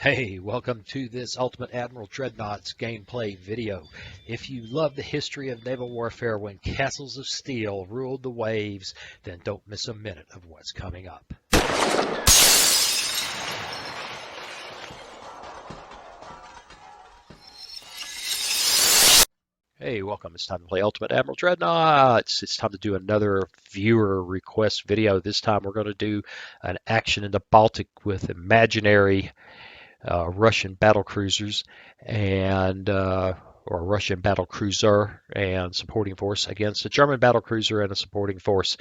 Hey, welcome to this Ultimate Admiral Dreadnoughts gameplay video. If you love the history of naval warfare when castles of steel ruled the waves, then don't miss a minute of what's coming up. Hey, welcome. It's time to play Ultimate Admiral Dreadnoughts. It's time to do another viewer request video. This time we're going to do an action in the Baltic with imaginary Russian battle cruisers and or Russian battle cruiser and supporting force against a German battle cruiser and a supporting force.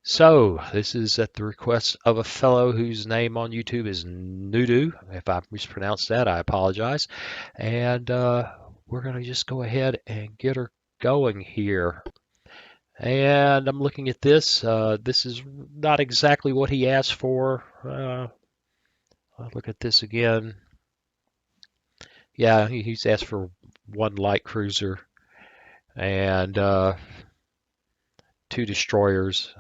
So this is at the request of a fellow whose name on YouTube is Nudu. If I mispronounced that, I apologize. And we're going to just go ahead and get her going here. And I'm looking at this. This is not exactly what he asked for. I'll look at this again. Yeah, he's asked for one light cruiser and two destroyers.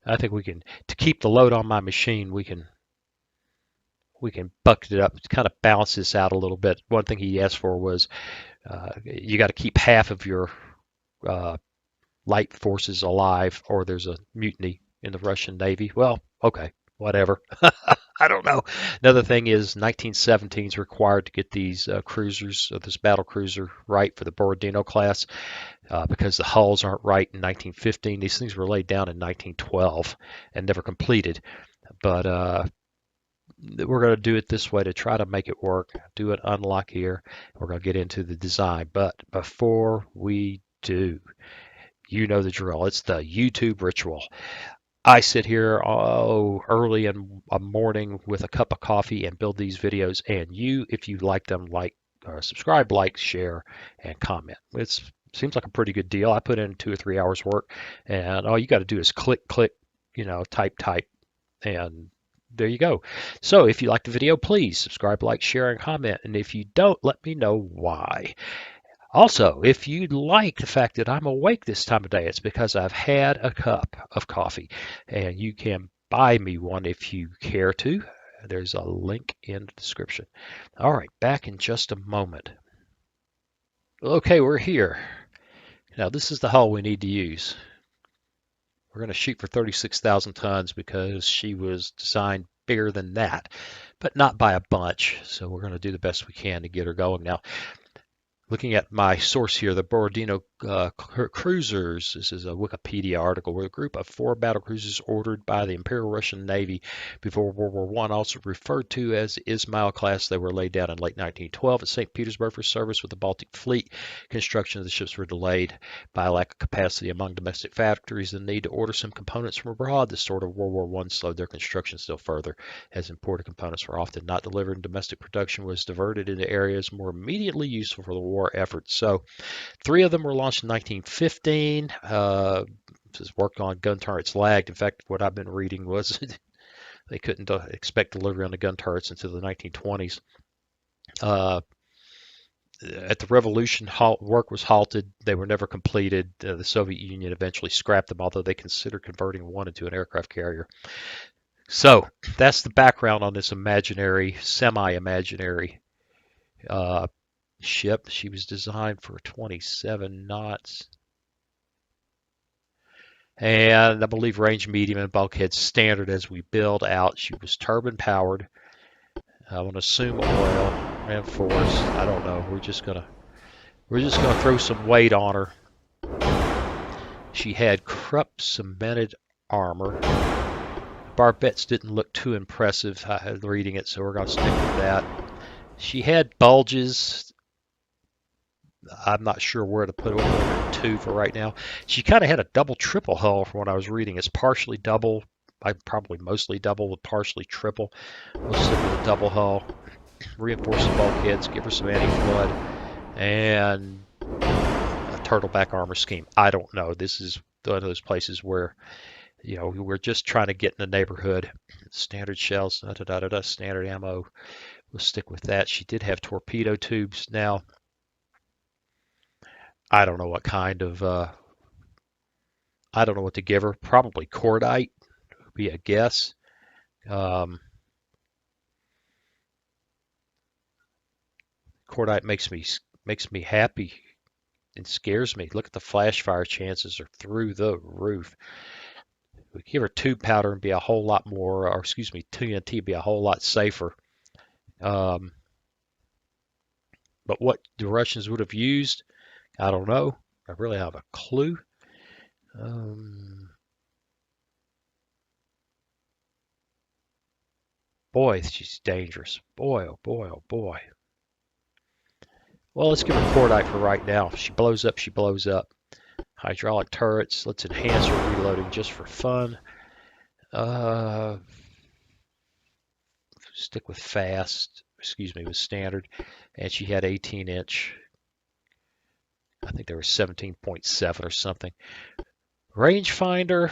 I think we can, to keep the load on my machine, we can bucket it up, kind of balance this out a little bit. One thing he asked for was you got to keep half of your light forces alive, or there's a mutiny in the Russian Navy. Well, okay, whatever. I don't know. Another thing is 1917 is required to get these cruisers, this battle cruiser, right for the Borodino class because the hulls aren't right in 1915. These things were laid down in 1912 and never completed. But we're going to do it this way to try to make it work. Do an unlock here. We're going to get into the design. But before we do, you know the drill. It's the YouTube ritual. I sit here early in a morning with a cup of coffee and build these videos. And you, if you like them, subscribe, like, share, and comment. It seems like a pretty good deal. I put in 2 or 3 hours work, and all you got to do is click, type, and there you go. So if you like the video, please subscribe, like, share, and comment. And if you don't, let me know why. Also, if you like the fact that I'm awake this time of day, it's because I've had a cup of coffee, and you can buy me one if you care to. There's a link in the description. All right, back in just a moment. Okay, we're here. Now, this is the hull we need to use. We're going to shoot for 36,000 tons because she was designed bigger than that, but not by a bunch. So we're going to do the best we can to get her going. Now, looking at my source here, the Borodino cruisers, this is a Wikipedia article, were a group of 4 battle cruisers ordered by the Imperial Russian Navy before World War I, also referred to as the Ismail class. They were laid down in late 1912 at St. Petersburg for service with the Baltic Fleet. Construction of the ships were delayed by a lack of capacity among domestic factories and the need to order some components from abroad. The sort of World War I slowed their construction still further, as imported components were often not delivered and domestic production was diverted into areas more immediately useful for the war effort. So 3 of them were launched in 1915. This work on gun turrets lagged. In fact, what I've been reading was they couldn't expect delivery on the gun turrets until the 1920s. At the Revolution, work was halted. They were never completed. The Soviet Union eventually scrapped them, although they considered converting one into an aircraft carrier. So that's the background on this imaginary, semi-imaginary ship. She was designed for 27 knots. And I believe range medium and bulkhead standard as we build out. She was turbine powered. I want to assume oil and force. I don't know. We're just gonna throw some weight on her. She had Krupp cemented armor. Barbettes didn't look too impressive reading it, so we're gonna stick with that. She had bulges. I'm not sure where to put it. 2 for right now. She kind of had a double triple hull from what I was reading. It's partially double. Probably mostly double with partially triple. We'll stick with a double hull. Reinforce the bulkheads. Give her some anti-flood. And a turtleback armor scheme. I don't know. This is one of those places where, we're just trying to get in the neighborhood. Standard shells. Standard ammo. We'll stick with that. She did have torpedo tubes. Now, I don't know what kind of, I don't know what to give her. Probably cordite would be a guess. Cordite makes me happy and scares me. Look at the flash fire chances are through the roof. We give her tube powder and be a whole lot more, or excuse me, TNT be a whole lot safer. Um, but what the Russians would have used, I don't know. I really have a clue. Boy, she's dangerous. Boy, oh boy, oh boy. Well, let's give her cordite for right now. If she blows up, she blows up. Hydraulic turrets. Let's enhance her reloading just for fun. Stick with fast. Excuse me, with standard. And she had 18-inch. I think there was 17.7 or something. Rangefinder.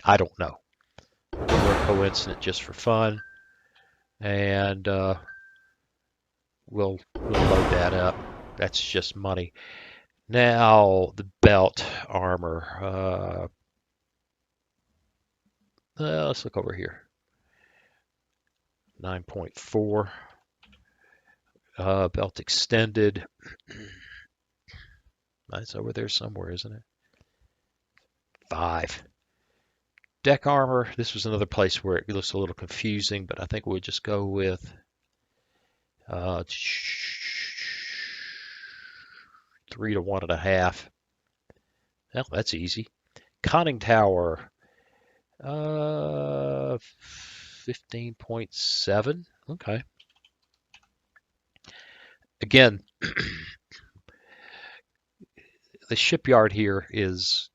I don't know. Give her a coincident just for fun. And we'll load that up. That's just money. Now the belt armor. Let's look over here. 9.4. Belt extended. That's over there somewhere, isn't it? 5. Deck armor. This was another place where it looks a little confusing, but I think we'll just go with 3 to 1.5. Well, that's easy. Conning tower. 15.7. Okay. Again, the shipyard here is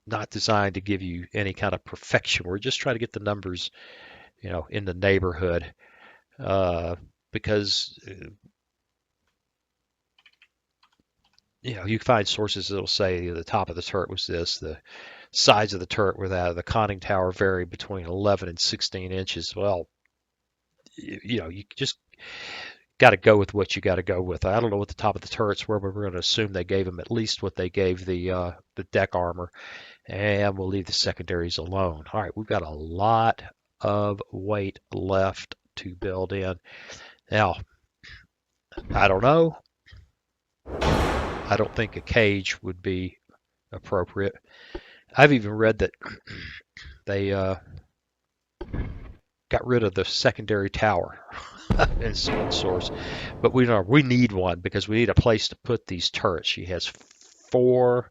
not designed to give you any kind of perfection. We're just trying to get the numbers, in the neighborhood, because you find sources that'll say the top of the turret was this, the sides of the turret were that, the conning tower varied between 11 and 16 inches. Well, you just got to go with what you got to go with. I don't know what the top of the turrets were, but we're going to assume they gave them at least what they gave the deck armor, and we'll leave the secondaries alone. All right, we've got a lot of weight left to build in. Now, I don't know. I don't think a cage would be appropriate. I've even read that they got rid of the secondary tower in some source, but we need one because we need a place to put these turrets. She has 4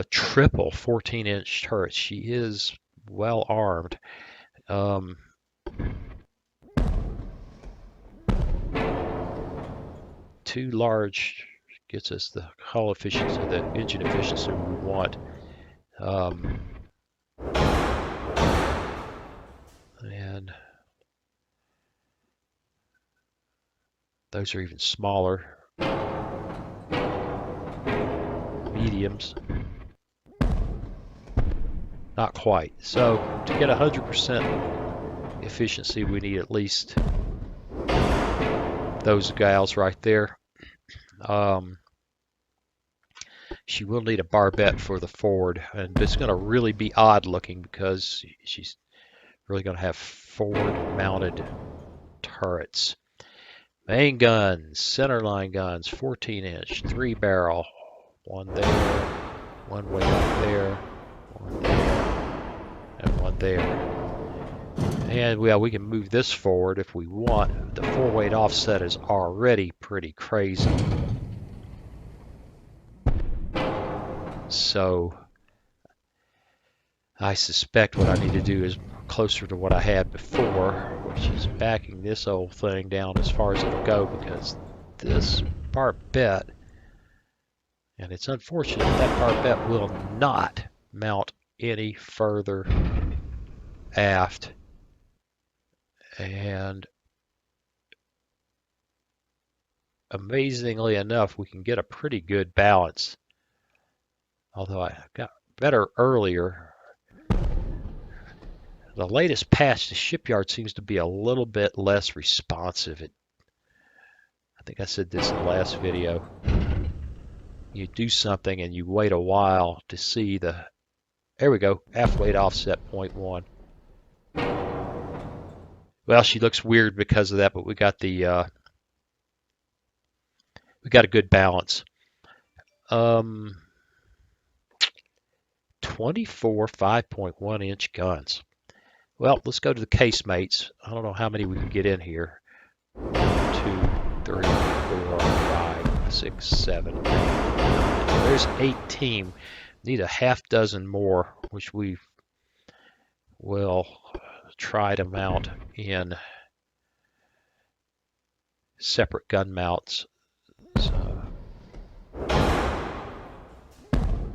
triple 14-inch turrets. She is well armed. 2 large gets us the hull efficiency, the engine efficiency we want. And those are even smaller. Mediums. Not quite. So to get 100% efficiency, we need at least those gals right there. She will need a barbette for the forward, and it's going to really be odd looking because she's really going to have forward mounted turrets. Main guns, centerline guns, 14-inch, 3-barrel, one there, one way up there, one there, and one there. And we can move this forward if we want. The 4-weight offset is already pretty crazy. So I suspect what I need to do is closer to what I had before, which is backing this old thing down as far as it'll go, because this barbette, and it's unfortunate, that barbette will not mount any further aft. And amazingly enough, we can get a pretty good balance. Although I got better earlier. The latest patch, the shipyard seems to be a little bit less responsive. I think I said this in the last video. You do something and you wait a while to see the, there we go, aft weight offset 0.1. Well, she looks weird because of that, but we got a good balance. 24 5.1-inch guns. Well, let's go to the casemates. I don't know how many we can get in here. 1, 2, 3, 4, 5, 6, 7, 8, 9. There's 18. Need a half dozen more, which we will try to mount in separate gun mounts. So,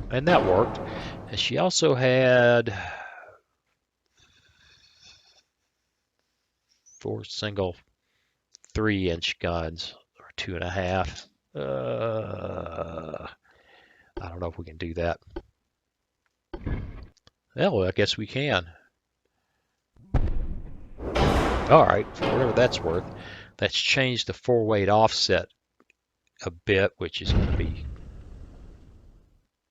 and that worked. And she also had 4 single 3-inch guns, or 2.5. I don't know if we can do that. Well, I guess we can. All right, for whatever that's worth. That's changed the 4-weight offset a bit, which is going to be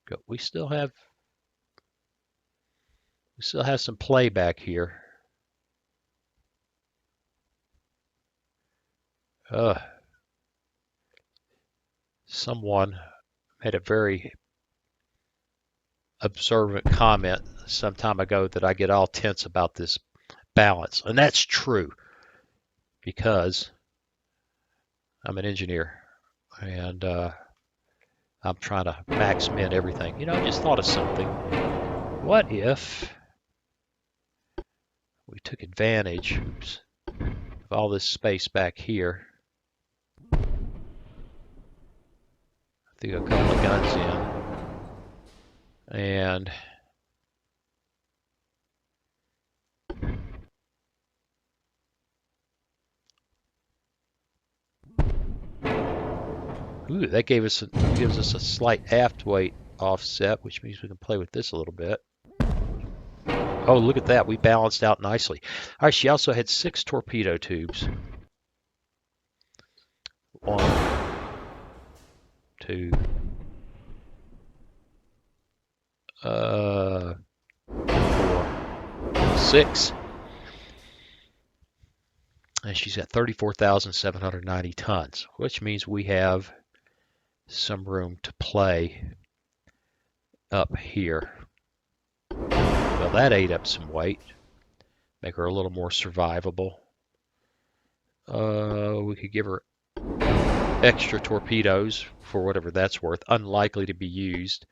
good. We still have some playback here. Someone made a very observant comment some time ago that I get all tense about this balance, and that's true because I'm an engineer and I'm trying to max min everything. You know, I just thought of something. What if we took advantage of all this space back here? Threw a couple of guns in, and ooh, that gives us a slight aft weight offset, which means we can play with this a little bit. Oh, look at that. We balanced out nicely. All right, she also had 6 torpedo tubes. 1, 2, 4, 6. And she's at 34,790 tons, which means we have some room to play up here. Well, that ate up some weight. Make her a little more survivable. We could give her extra torpedoes for whatever that's worth. Unlikely to be used.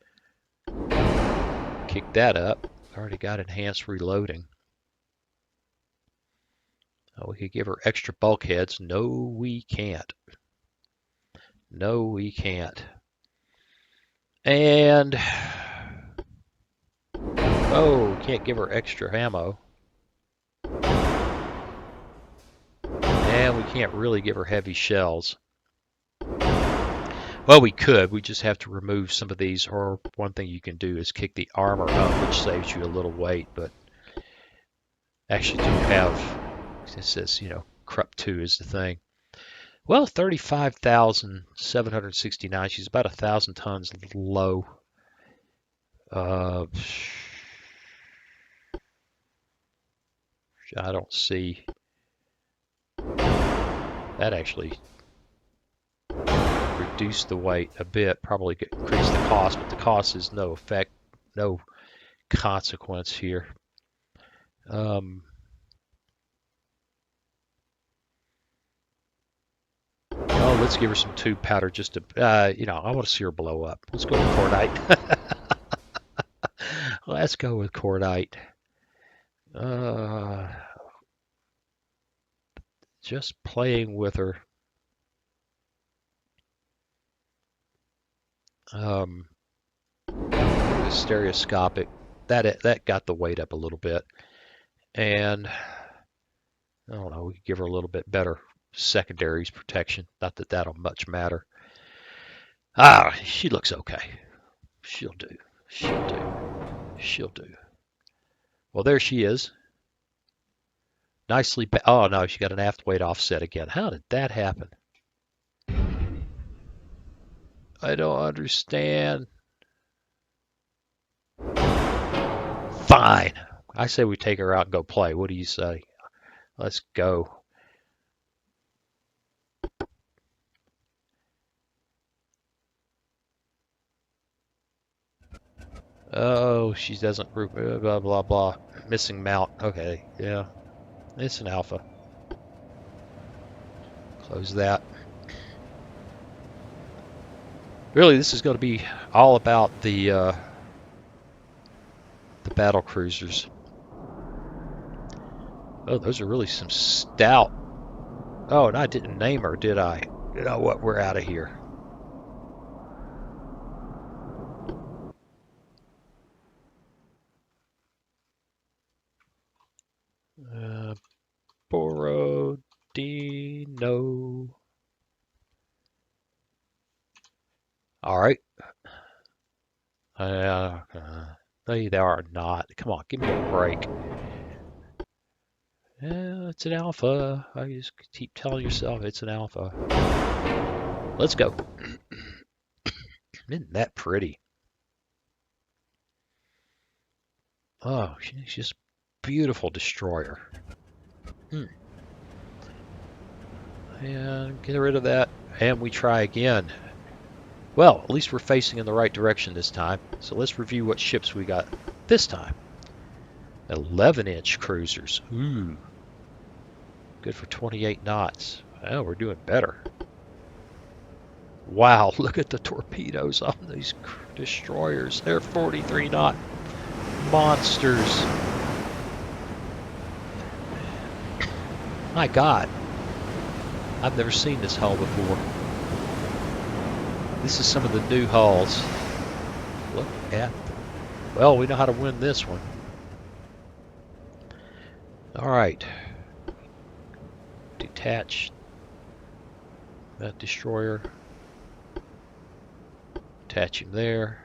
Kick that up. Already got enhanced reloading. We could give her extra bulkheads. No, we can't. No, we can't. And oh, can't give her extra ammo. And we can't really give her heavy shells. Well, we could. We just have to remove some of these. Or one thing you can do is kick the armor up, which saves you a little weight. But actually do have, it says, Krupp 2 is the thing. Well, 35,769. She's about 1,000 tons low. I don't see that actually reduce the weight a bit, probably increase the cost, but the cost is no effect, no consequence here. Oh, let's give her some tube powder just to, I want to see her blow up. Let's go with cordite. Let's go with cordite. Just playing with her. Stereoscopic. That got the weight up a little bit. And I don't know, we could give her a little bit better secondaries protection. Not that that'll much matter. She looks okay. She'll do. Well, there she is. Nicely. Oh no, she got an aft weight offset again. How did that happen? I don't understand. Fine. I say we take her out and go play. What do you say? Let's go. Oh, she doesn't blah blah blah. Missing mount. Okay, yeah. It's an alpha. Close that. Really, this is going to be all about the battle cruisers. Oh, those are really some stout. Oh, and I didn't name her, did I? You know what? We're out of here. Borodino. All right. They are not. Come on, give me a break. Yeah, it's an alpha. I just keep telling yourself it's an alpha. Let's go. Isn't that pretty? Oh, she's just beautiful destroyer. And get rid of that. And we try again. Well, at least we're facing in the right direction this time. So let's review what ships we got this time. 11-inch cruisers. Ooh. Good for 28 knots. Well, we're doing better. Wow, look at the torpedoes on these destroyers. They're 43-knot monsters. My God. I've never seen this hull before. This is some of the new hulls. Look at them. Well, we know how to win this one. Alright. Detach that destroyer. Attach him there.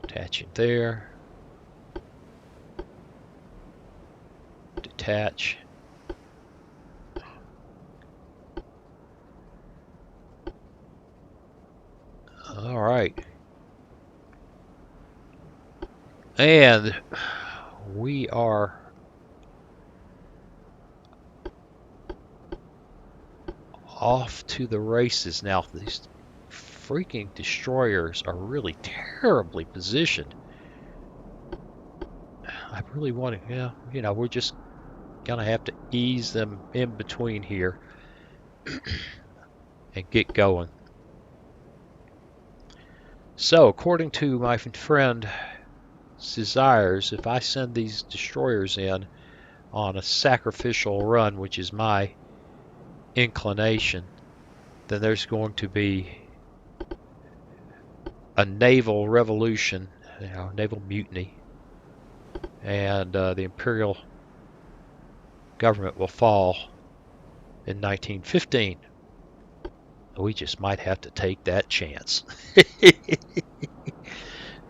Attach him there. Detach. All right. And we are off to the races now. These freaking destroyers are really terribly positioned. I really want to, yeah, you know, we're just gonna have to ease them in between here and get going. So, according to my friend Desires, if I send these destroyers in on a sacrificial run, which is my inclination, then there's going to be a naval revolution, you know, naval mutiny, and the Imperial government will fall in 1915. We just might have to take that chance.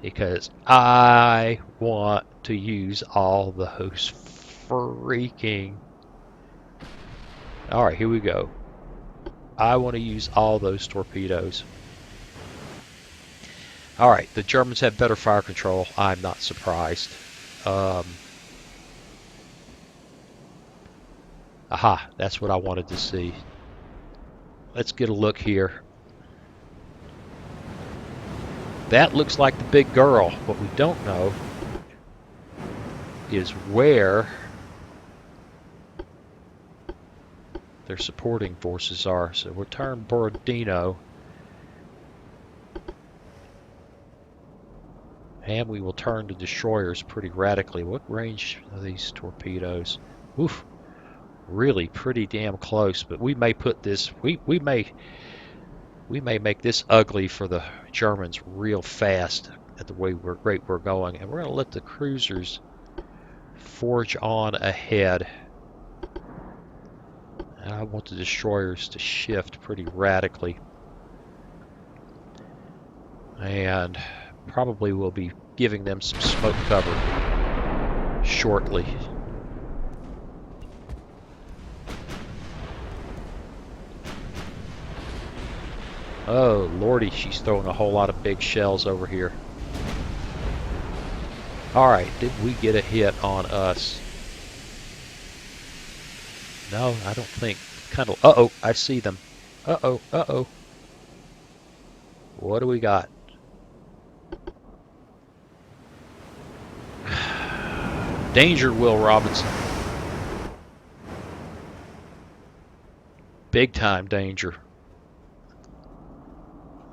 Because I want to use all those freaking... Alright, here we go. I want to use all those torpedoes. Alright, the Germans have better fire control. I'm not surprised. Aha, that's what I wanted to see. Let's get a look here. That looks like the big girl. What we don't know is where their supporting forces are. So we'll turn Borodino. And we will turn the destroyers pretty radically. What range are these torpedoes? Oof. Really pretty damn close, but we may put this, we may make this ugly for the Germans real fast at the rate we're going, and we're going to let the cruisers forge on ahead. And I want the destroyers to shift pretty radically, and probably will be giving them some smoke cover shortly. Oh lordy, she's throwing a whole lot of big shells over here. Alright, did we get a hit on us? No, I don't think. Kind of. Uh-oh, I see them. Uh-oh, uh-oh. What do we got? Danger, Will Robinson. Big time danger.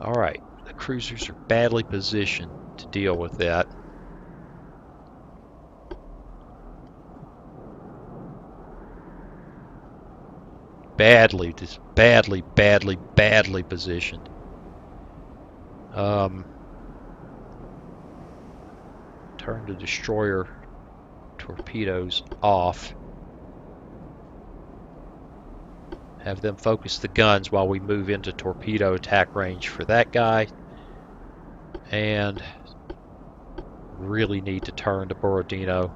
Alright, the cruisers are badly positioned to deal with that. Badly, just badly positioned. Turn the destroyer torpedoes off. Have them focus the guns while we move into torpedo attack range for that guy. And really need to turn to Borodino.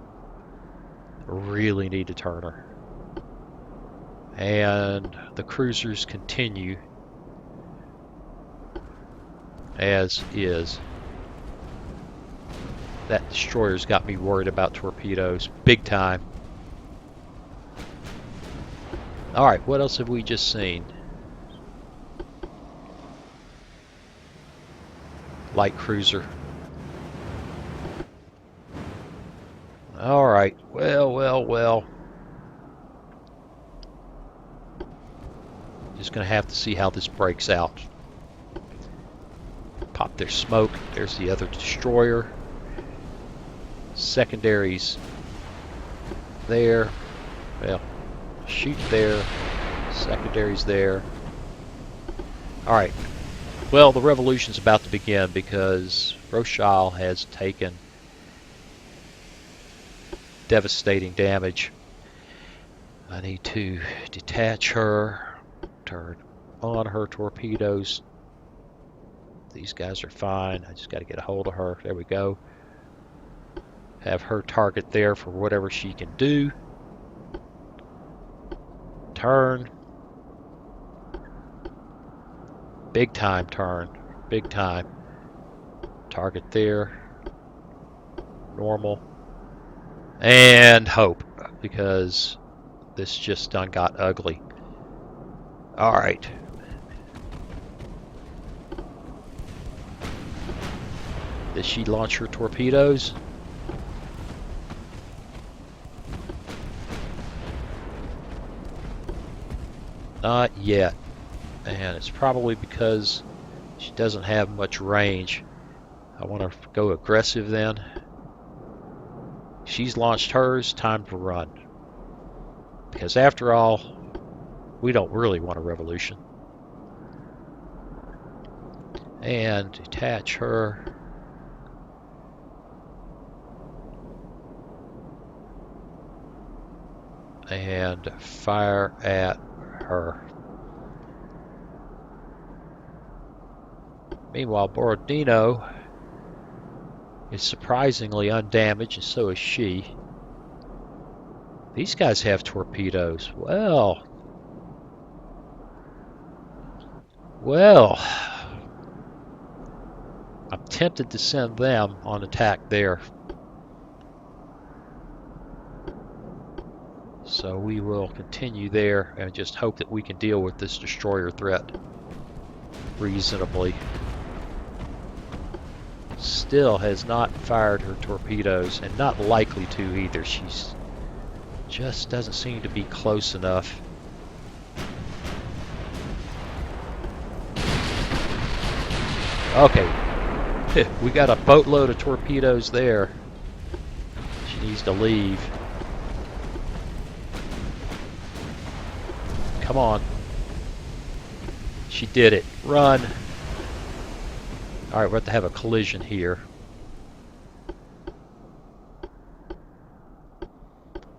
Really need to turn her. And the cruisers continue as is. That destroyer's got me worried about torpedoes. Big time. Alright, what else have we just seen? Light cruiser. Alright, well. Just gonna have to see how this breaks out. Pop their smoke. There's the other destroyer. Secondaries there. Well, shoot there. Secondaries there. Alright. Well, the revolution's about to begin because Rochelle has taken devastating damage. I need to detach her, turn on her torpedoes. These guys are fine. I just got to get a hold of her. There we go. Have her target there for whatever she can do. Turn. Big time turn. Big time. Target there. Normal. And hope, because this just done got ugly. Alright. Did she launch her torpedoes? Not yet. And it's probably because she doesn't have much range. I want to go aggressive then. She's launched hers, time to run. Because after all, we don't really want a revolution. And detach her. And fire at her. Meanwhile, Borodino is surprisingly undamaged, and so is she. These guys have torpedoes. Well. I'm tempted to send them on attack there. So we will continue there and just hope that we can deal with this destroyer threat reasonably. Still has not fired her torpedoes, and not likely to either. She's just doesn't seem to be close enough. Okay, we got a boatload of torpedoes there. She needs to leave. Come on. She did it. Run. Alright, we're going to have a collision here.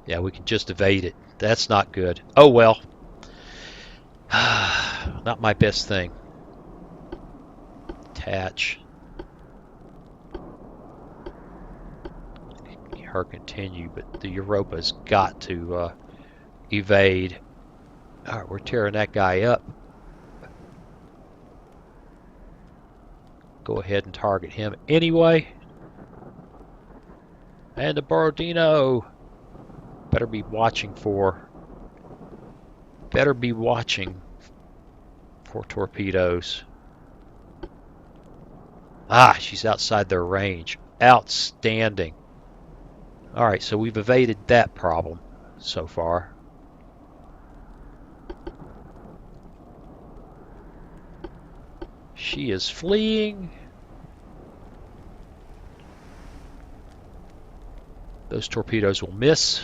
Yeah, we can just evade it. That's not good. Oh well. Not my best thing. Attach. Her continue, but the Europa's got to evade. Alright, we're tearing that guy up. Go ahead and target him anyway. And the Borodino. Better be watching for torpedoes. Ah, she's outside their range. Outstanding. Alright, so we've evaded that problem so far. She is fleeing. Those torpedoes will miss.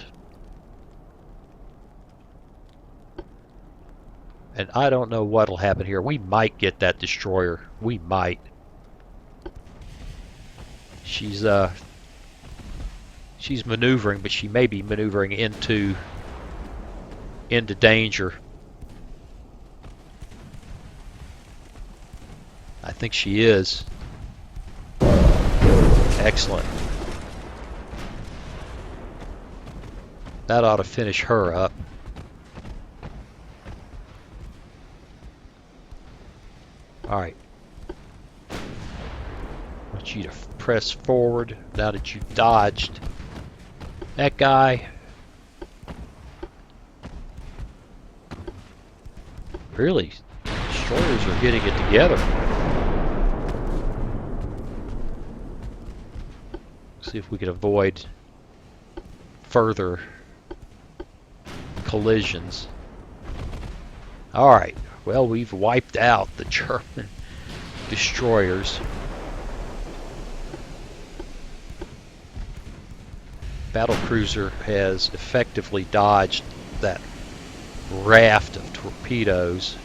And I don't know what'll happen here. We might get that destroyer. We might. She's maneuvering, but she may be maneuvering into danger. I think she is. Excellent. That ought to finish her up. Alright. I want you to press forward now that you've dodged that guy. Really, destroyers are getting it together. See if we can avoid further collisions. Alright, well, we've wiped out the German destroyers. Battlecruiser has effectively dodged that raft of torpedoes.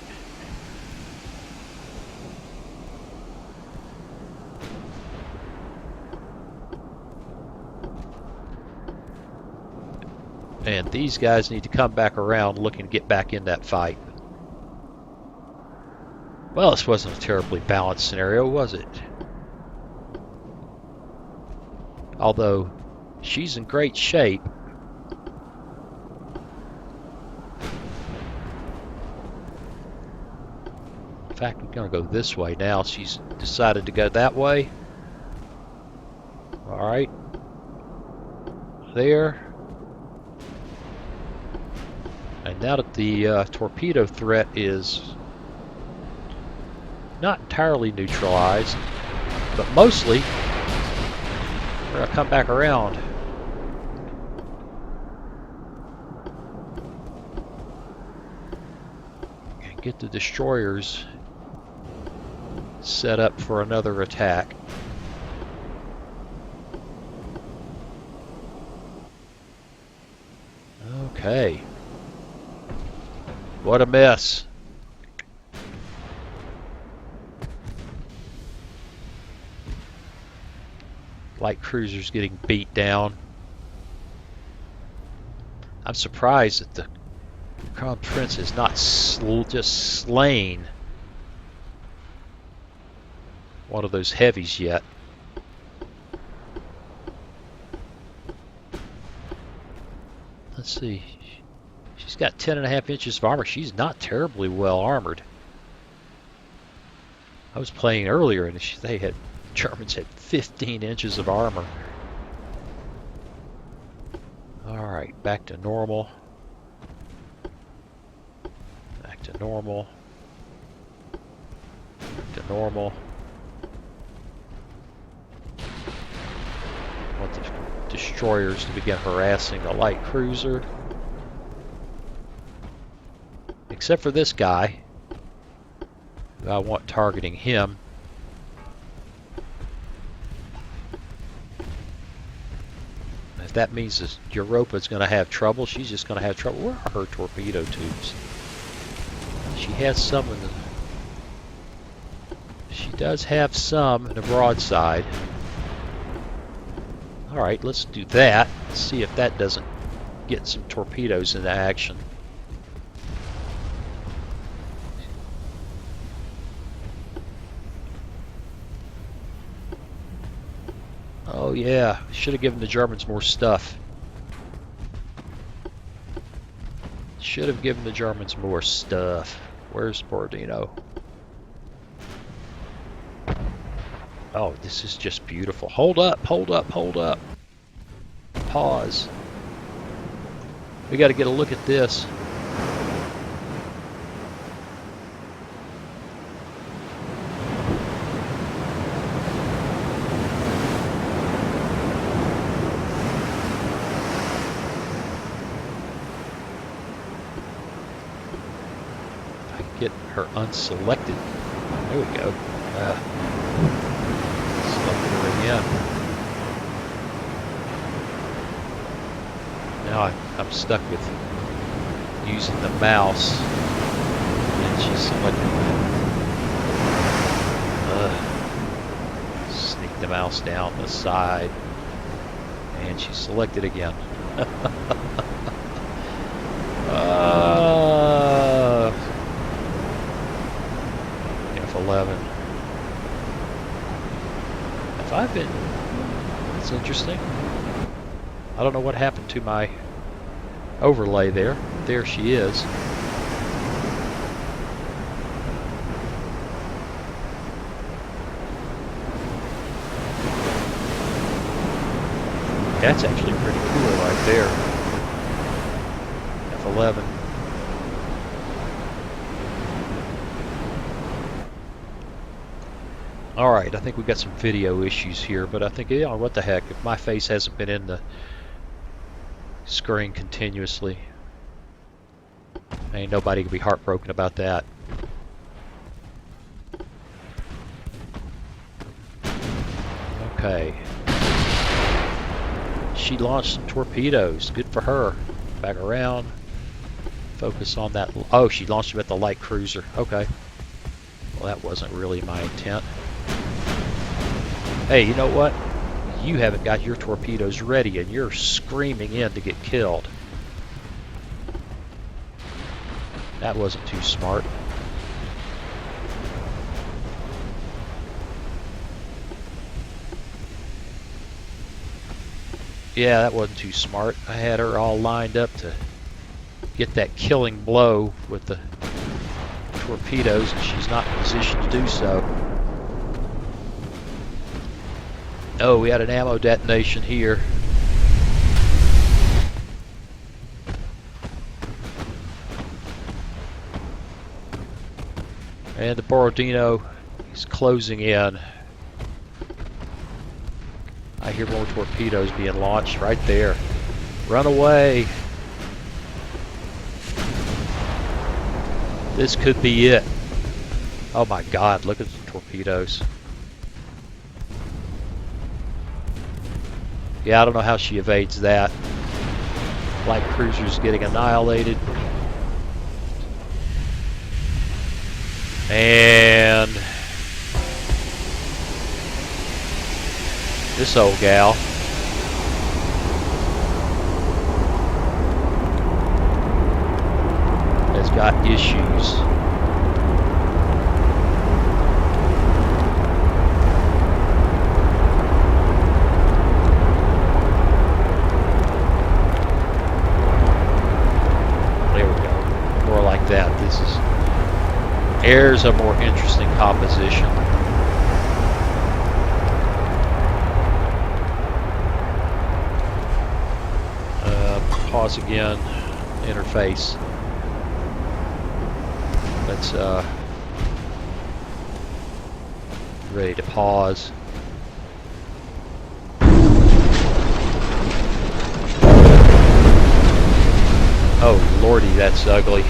And these guys need to come back around looking to get back in that fight. Well, this wasn't a terribly balanced scenario, was it? Although, she's in great shape. In fact, we're going to go this way now. She's decided to go that way. Alright. There. And now that the torpedo threat is not entirely neutralized, but mostly, we're going to come back around. And get the destroyers set up for another attack. Okay. What a mess. Light cruisers getting beat down. I'm surprised that the Crown Prince is not just slain one of those heavies yet. Let's see. She's got 10.5 inches of armor. She's not terribly well armored. I was playing earlier and Germans had 15 inches of armor. Alright, back to normal. Back to normal. Back to normal. I want the destroyers to begin harassing the light cruiser. Except for this guy. I want targeting him. If that means that Europa's going to have trouble, she's just going to have trouble. Where are her torpedo tubes? She has some in the... She does have some in the broadside. Alright, let's do that. See if that doesn't get some torpedoes into action. Oh yeah, should have given the Germans more stuff. Should have given the Germans more stuff. Where's Borodino? Oh, this is just beautiful. Hold up, hold up, hold up. pause. We got to get a look at this. Get her unselected. There we go. Selected her again. Now I'm stuck with using the mouse, and she's selected. Sneak the mouse down the side, and she's selected again. F11. F5 been. That's interesting. I don't know what happened to my overlay there. There she is. That's actually pretty cool right there. F11. Alright, I think we've got some video issues here, but I think, you know, what the heck, if my face hasn't been in the screen continuously, ain't nobody gonna be heartbroken about that. Okay. She launched some torpedoes. Good for her. Back around. Focus on that. Oh, she launched them at the light cruiser. Okay. Well, that wasn't really my intent. Hey, you know what? You haven't got your torpedoes ready and you're screaming in to get killed. That wasn't too smart. Yeah, that wasn't too smart. I had her all lined up to get that killing blow with the torpedoes, and she's not in position to do so. Oh, we had an ammo detonation here. And the Borodino is closing in. I hear more torpedoes being launched right there. Run away. This could be it. Oh my God, look at the torpedoes. Yeah, I don't know how she evades that. Light cruiser's getting annihilated. And this old gal has got issues. That this is air's a more interesting composition. Pause again. Interface. Let's ready to pause. Oh lordy, that's ugly.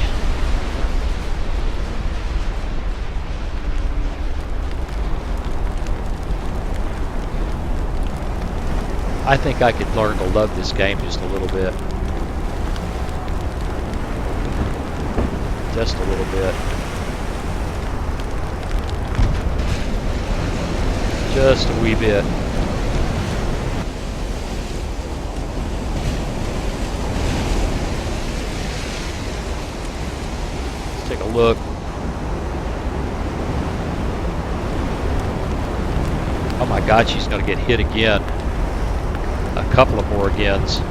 I think I could learn to love this game just a little bit. Just a little bit. Just a wee bit. Let's take a look. Oh my God, she's going to get hit again. A couple of more agains. She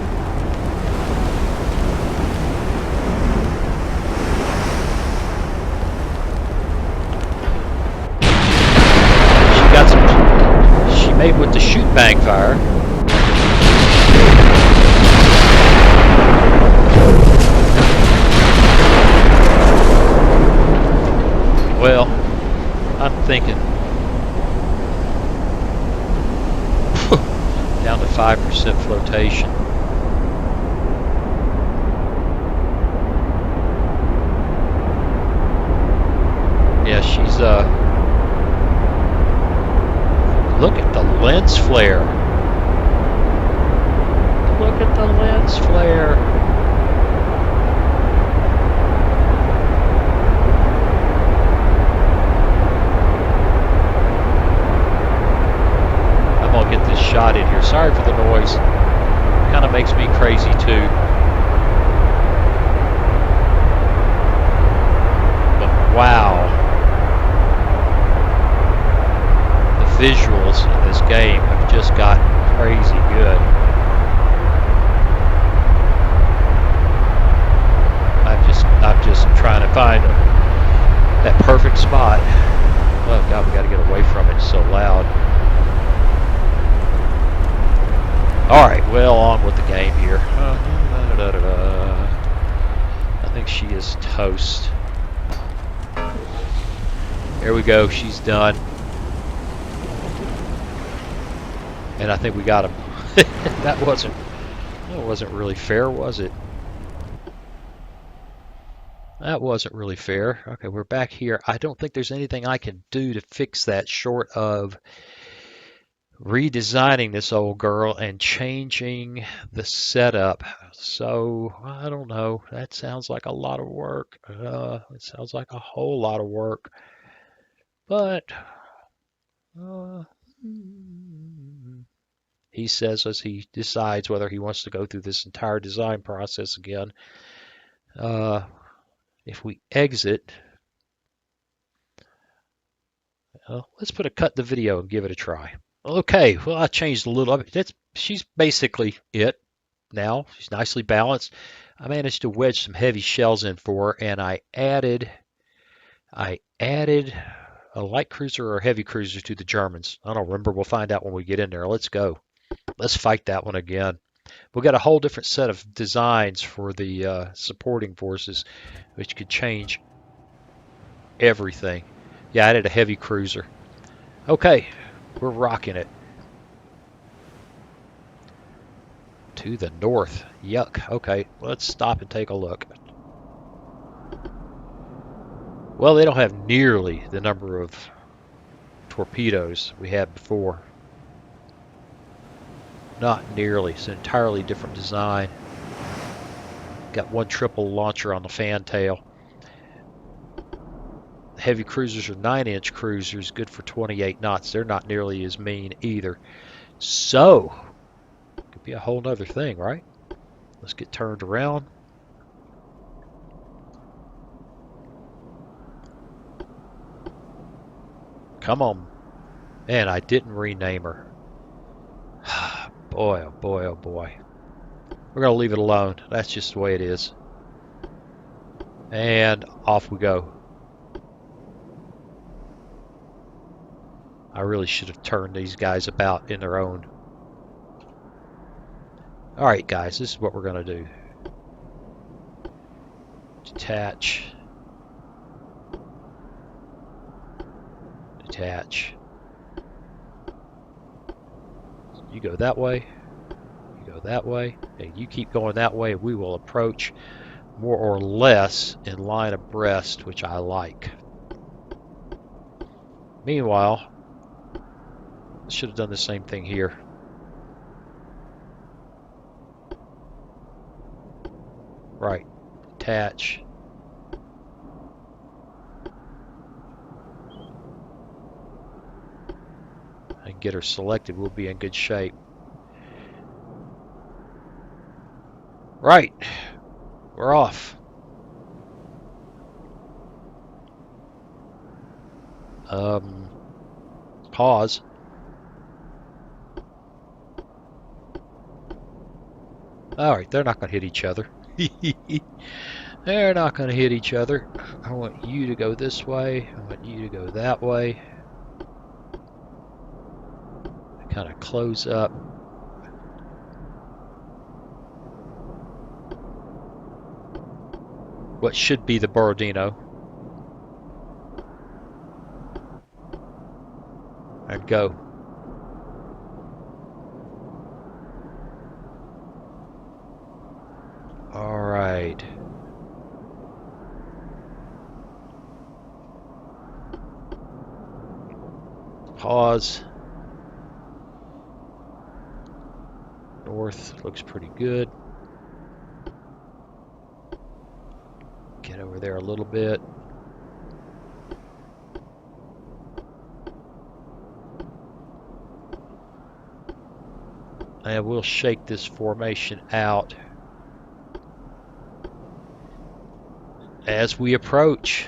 got some. She made with the shoot bang fire. 100% flotation. Yeah, she's look at the lens flare. Look at the lens flare. I'm gonna get this shot in here. Sorry for the noise. Kind of makes me crazy too. But wow. The visuals in this game have just gotten crazy good. I'm just trying to find that perfect spot. Oh God, we got to get away from it. It's so loud. All right, well, on with the game here. I think she is toast. There we go. She's done. And I think we got him. That wasn't really fair, was it? That wasn't really fair. Okay, we're back here. I don't think there's anything I can do to fix that short of redesigning this old girl and changing the setup. So, I don't know. That sounds like a lot of work. It sounds like a whole lot of work. But, he says as he decides whether he wants to go through this entire design process again. If we exit, let's put a cut the video and give it a try. Okay, well, I changed a little of it. She's basically it now. She's nicely balanced. I managed to wedge some heavy shells in for her, and I added a light cruiser or a heavy cruiser to the Germans. I don't remember. We'll find out when we get in there. Let's go. Let's fight that one again. We've got a whole different set of designs for the supporting forces, which could change everything. Yeah, I added a heavy cruiser. Okay, we're rocking it. To the north. Yuck. Okay, let's stop and take a look. Well, they don't have nearly the number of torpedoes we had before. Not nearly. It's an entirely different design. Got one triple launcher on the fantail. Heavy cruisers are 9-inch cruisers, good for 28 knots. They're not nearly as mean either. So, could be a whole nother thing, right? Let's get turned around. Come on. Man, I didn't rename her. Boy, oh boy, oh boy. We're going to leave it alone. That's just the way it is. And off we go. I really should have turned these guys about in their own. Alright guys, this is what we're going to do. Detach. Detach. You go that way. You go that way. And you keep going that way. We will approach more or less in line abreast, which I like. Meanwhile, I should have done the same thing here. Right. Attach. And get her selected. We'll be in good shape. Right. We're off. Pause. Alright, they're not going to hit each other. They're not going to hit each other. I want you to go this way. I want you to go that way. Kind of close up. What should be the Borodino. And go. Pause. North looks pretty good. Get over there a little bit. And we'll shake this formation out as we approach.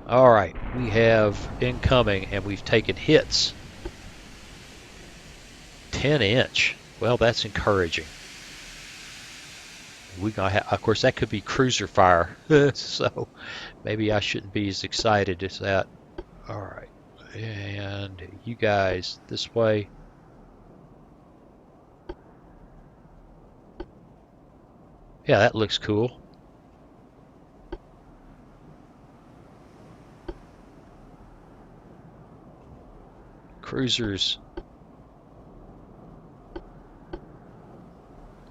All right, we have incoming, and we've taken hits. 10-inch. Well, that's encouraging. We gonna have, of course, that could be cruiser fire, so maybe I shouldn't be as excited as that. All right, and you guys this way. Yeah, that looks cool. Cruisers.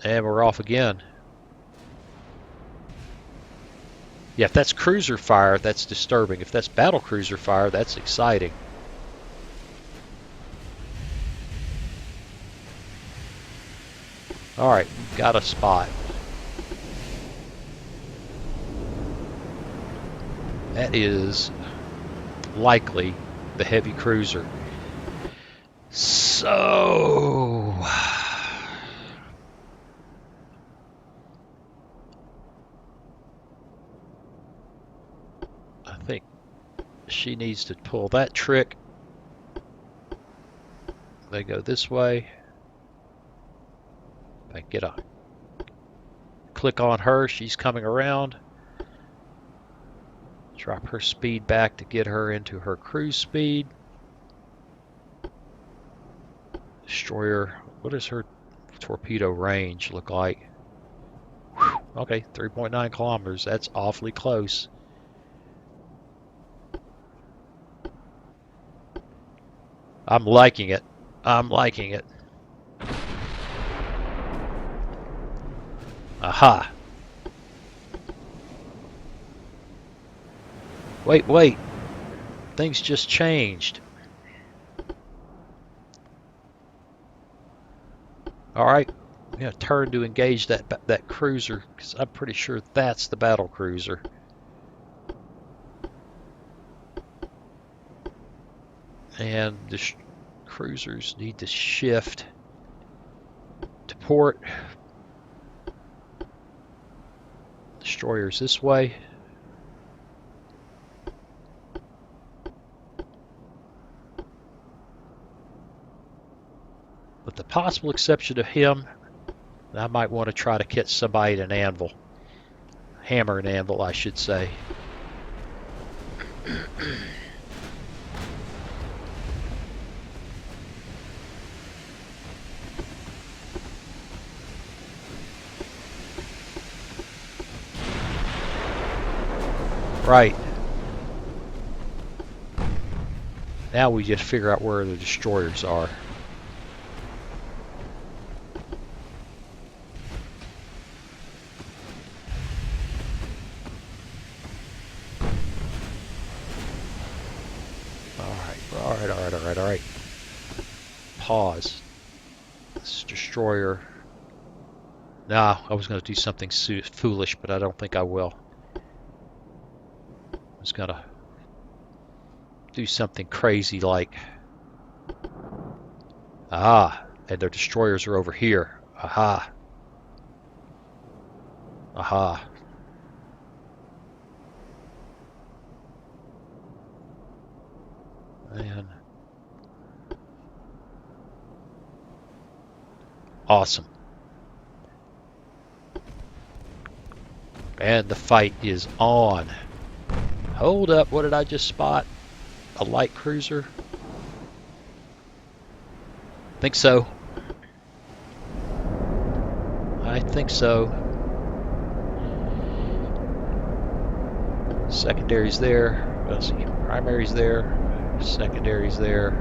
And we're off again. Yeah, if that's cruiser fire, that's disturbing. If that's battle cruiser fire, that's exciting. All right, got a spot. That is likely the heavy cruiser. So I think she needs to pull that trick. They go this way. If I get a click on her, she's coming around. Drop her speed back to get her into her cruise speed. Destroyer, what does her torpedo range look like? Whew, okay, 3.9 kilometers. That's awfully close. I'm liking it. I'm liking it. Aha. Wait. Things just changed. All right, I'm going to turn to engage that cruiser, because I'm pretty sure that's the battle cruiser. And the cruisers need to shift to port. Destroyers this way. With the possible exception of him, I might want to try to catch somebody at an anvil. Hammer and anvil, I should say. Right. Now we just figure out where the destroyers are. All right. Pause. This destroyer. Nah, I was going to do something foolish, but I don't think I will. I was going to do something crazy like... Ah, and their destroyers are over here. Aha. Aha. And awesome. And the fight is on. Hold up, what did I just spot? A light cruiser? Think so. I think so. Secondary's there. Let's see. Primary's there. Secondary's there.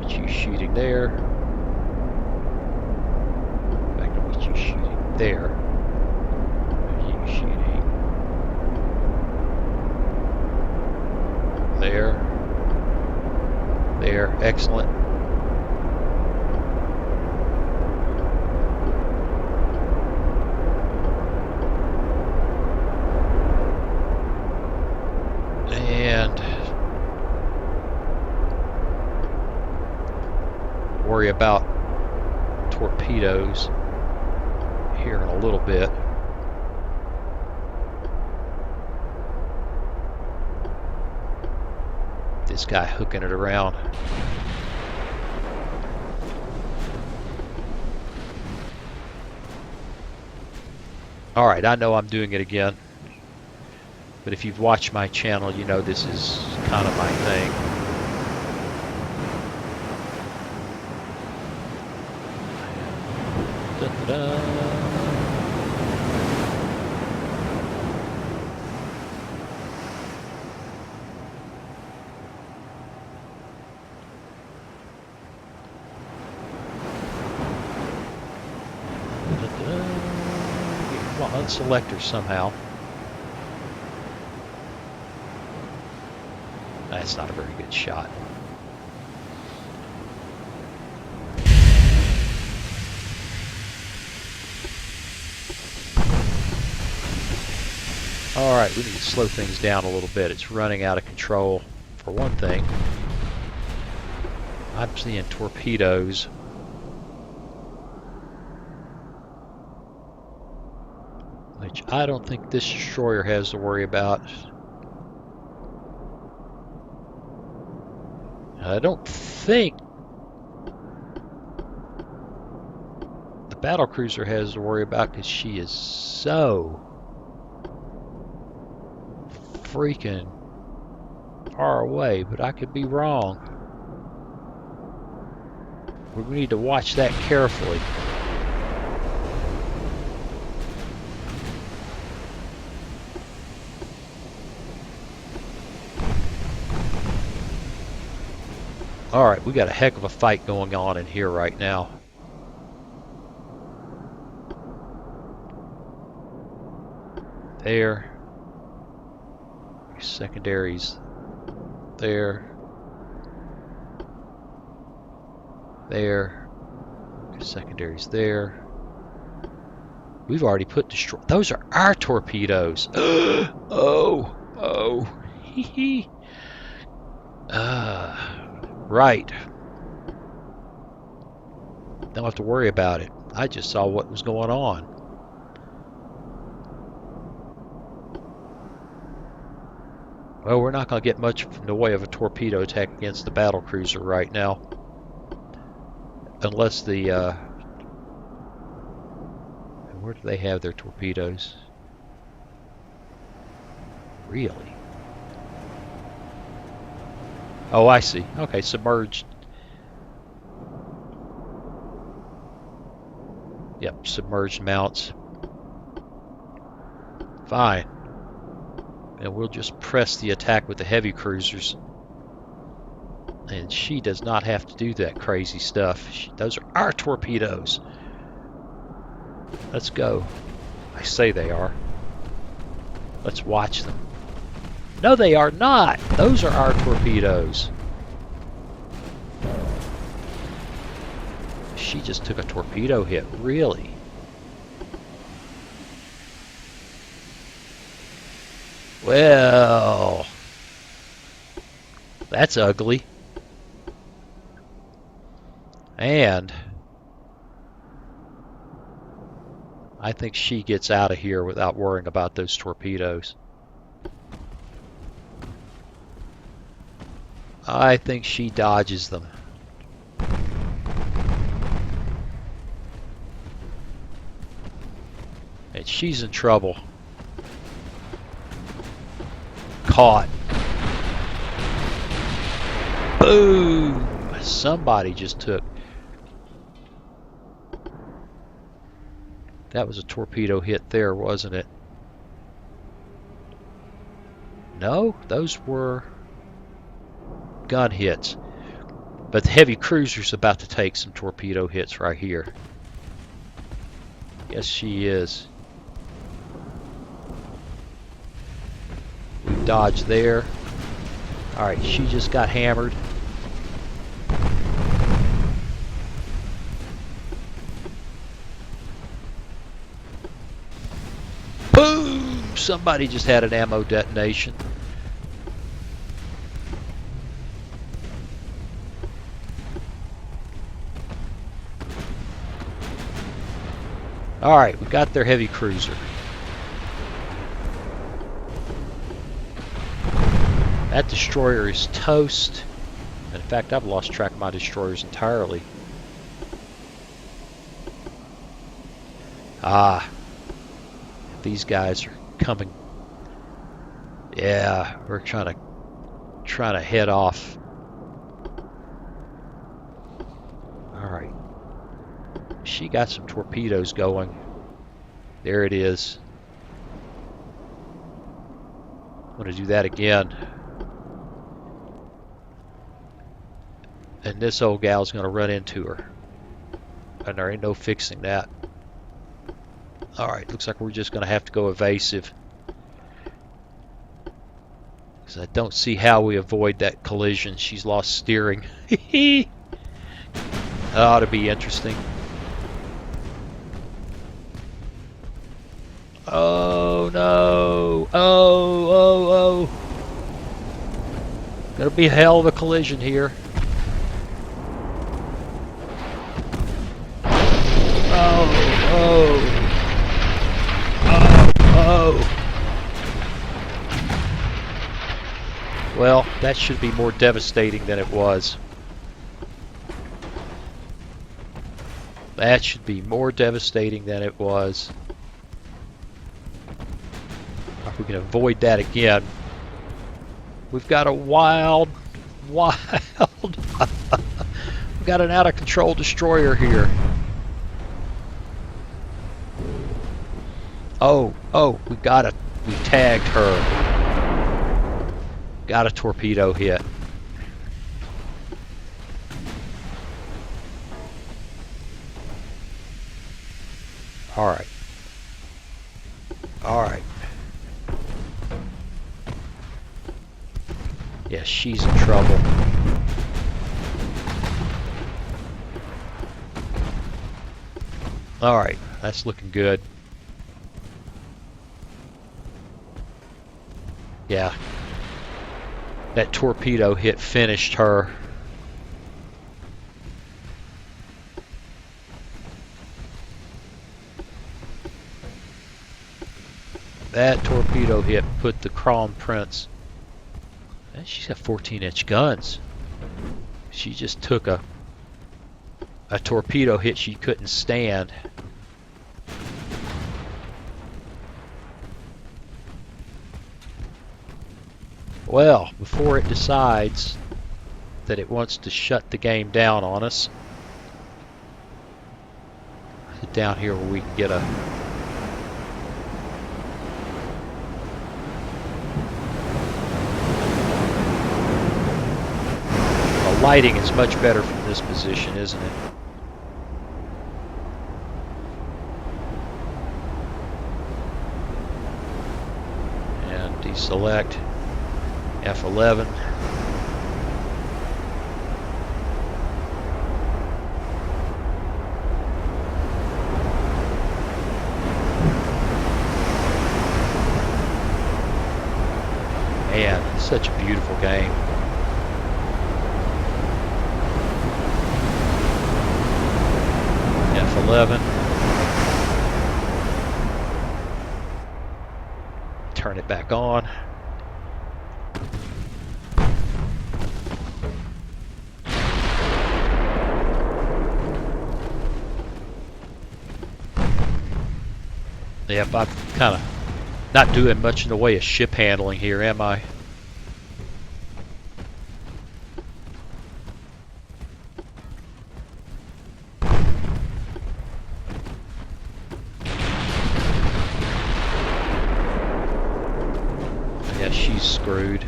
What you shooting there? Back to what you shooting there. What you shooting Excellent. And worry about torpedoes here in a little bit. This guy hooking it around. Alright, I know I'm doing it again. But if you've watched my channel, you know this is kind of my thing. Da-da-da. Unselect her somehow. That's not a very good shot. Alright, we need to slow things down a little bit. It's running out of control, for one thing. I'm seeing torpedoes. Which I don't think this destroyer has to worry about. I don't think the battlecruiser has to worry about, because she is so freaking far away, but I could be wrong. We need to watch that carefully. Alright, we got a heck of a fight going on in here right now. There. Secondaries. There. There. Secondaries there. We've already put destroy. Those are our torpedoes. Oh. Oh. Hee hee. Right. Don't have to worry about it. I just saw what was going on. Well, we're not going to get much in the way of a torpedo attack against the battlecruiser right now. Unless the... where do they have their torpedoes? Really? Oh, I see. Okay, submerged. Yep, submerged mounts. Fine. And we'll just press the attack with the heavy cruisers. And she does not have to do that crazy stuff. Those are our torpedoes. Let's go. I say they are. Let's watch them. No, they are not. Those are our torpedoes. She just took a torpedo hit. Really? Well, that's ugly. And I think she gets out of here without worrying about those torpedoes. I think she dodges them. And she's in trouble. Caught. Boom! Somebody just took. That was a torpedo hit there, wasn't it? No, those were gun hits. But the heavy cruiser's about to take some torpedo hits right here. Yes, she is. We dodged there. Alright, she just got hammered. somebody just had an ammo detonation. Alright, we got their heavy cruiser. That destroyer is toast. In fact, I've lost track of my destroyers entirely. Ah, these guys are coming. Yeah, we're trying to head off. All right, she got some torpedoes going. There it is. I'm going to do that again. And this old gal's going to run into her. And there ain't no fixing that. Alright, looks like we're just going to have to go evasive. Because I don't see how we avoid that collision. She's lost steering. That ought to be interesting. Oh no! Oh! Gonna be a hell of a collision here. Well, that should be more devastating than it was. That should be more devastating than it was. If we can avoid that again. We've got a wild... We've got an out-of-control destroyer here. Oh, we tagged her. Got a torpedo hit. Alright. Yeah, she's in trouble. Alright, that's looking good. Yeah. That torpedo hit finished her. That torpedo hit put the Crown Prince. And she's got 14-inch guns. She just took a torpedo hit she couldn't stand. Well, before it decides that it wants to shut the game down on us, sit down here where we can get a the lighting is much better from this position, isn't it? And deselect F11. Man, it's such a beautiful game. F11. Turn it back on. Yep, I'm kind of not doing much in the way of ship handling here, am I? Yeah, she's screwed.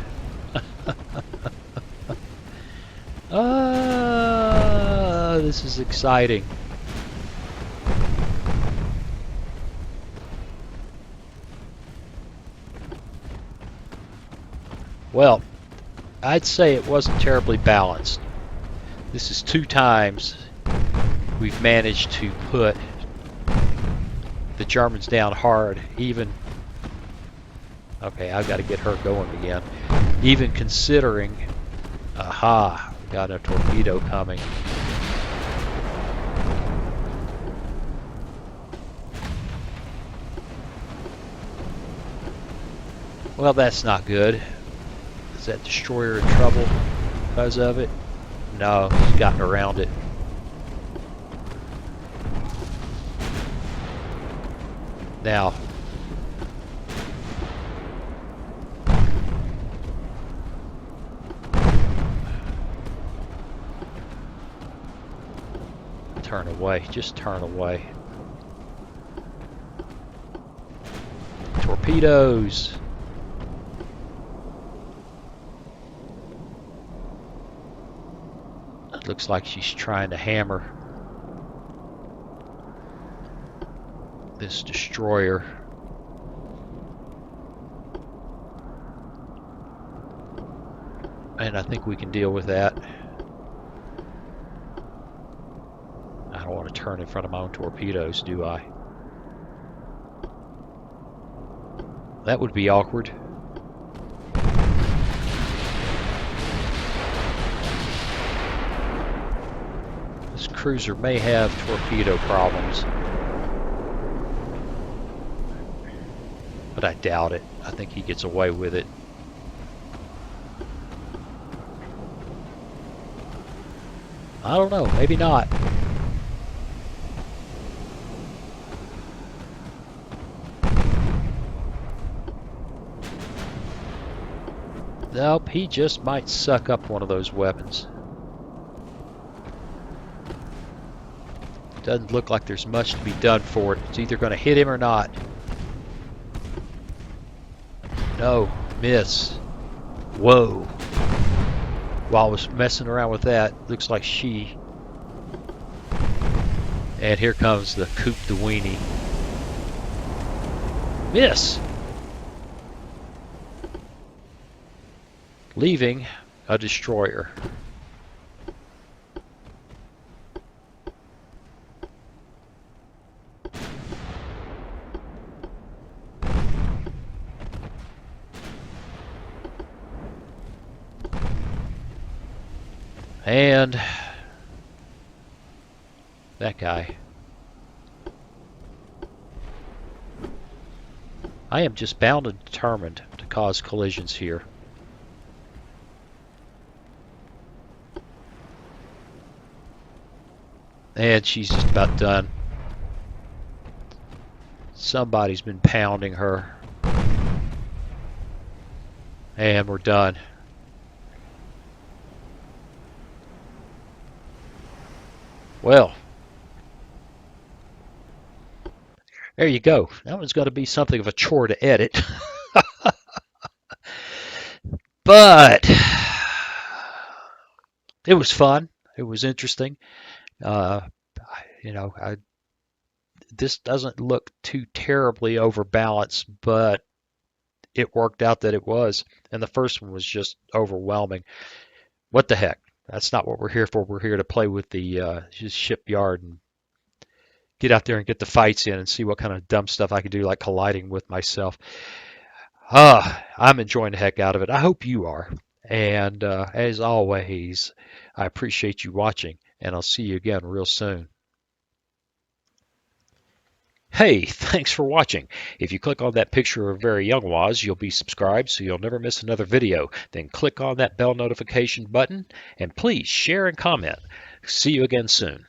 This is exciting. Well, I'd say it wasn't terribly balanced. This is 2 times we've managed to put the Germans down hard, even Okay, I've got to get her going again. Even considering, aha, got a torpedo coming. Well, that's not good. Is that destroyer in trouble because of it? No, he's gotten around it. Now, turn away. Just turn away. Torpedoes. It looks like she's trying to hammer this destroyer. And I think we can deal with that. I don't want to turn in front of my own torpedoes, do I? That would be awkward. This cruiser may have torpedo problems, but I doubt it. I think he gets away with it. I don't know, maybe not. Nope, he just might suck up one of those weapons. Doesn't look like there's much to be done for it. It's either going to hit him or not. No, miss. Whoa. While I was messing around with that, looks like she... And here comes the Coupe de Weenie. Miss! Leaving a destroyer. And that guy. I am just bound and determined to cause collisions here. And she's just about done. Somebody's been pounding her. And we're done. Well, there you go. That one's got to be something of a chore to edit. But it was fun. It was interesting. You know, this doesn't look too terribly overbalanced, but it worked out that it was. And the first one was just overwhelming. What the heck? That's not what we're here for. We're here to play with the shipyard and get out there and get the fights in and see what kind of dumb stuff I can do, like colliding with myself. I'm enjoying the heck out of it. I hope you are. And as always, I appreciate you watching, and I'll see you again real soon. Hey, thanks for watching. If you click on that picture of Very Young Waz, you'll be subscribed so you'll never miss another video. Then click on that bell notification button, and please share and comment. See you again soon.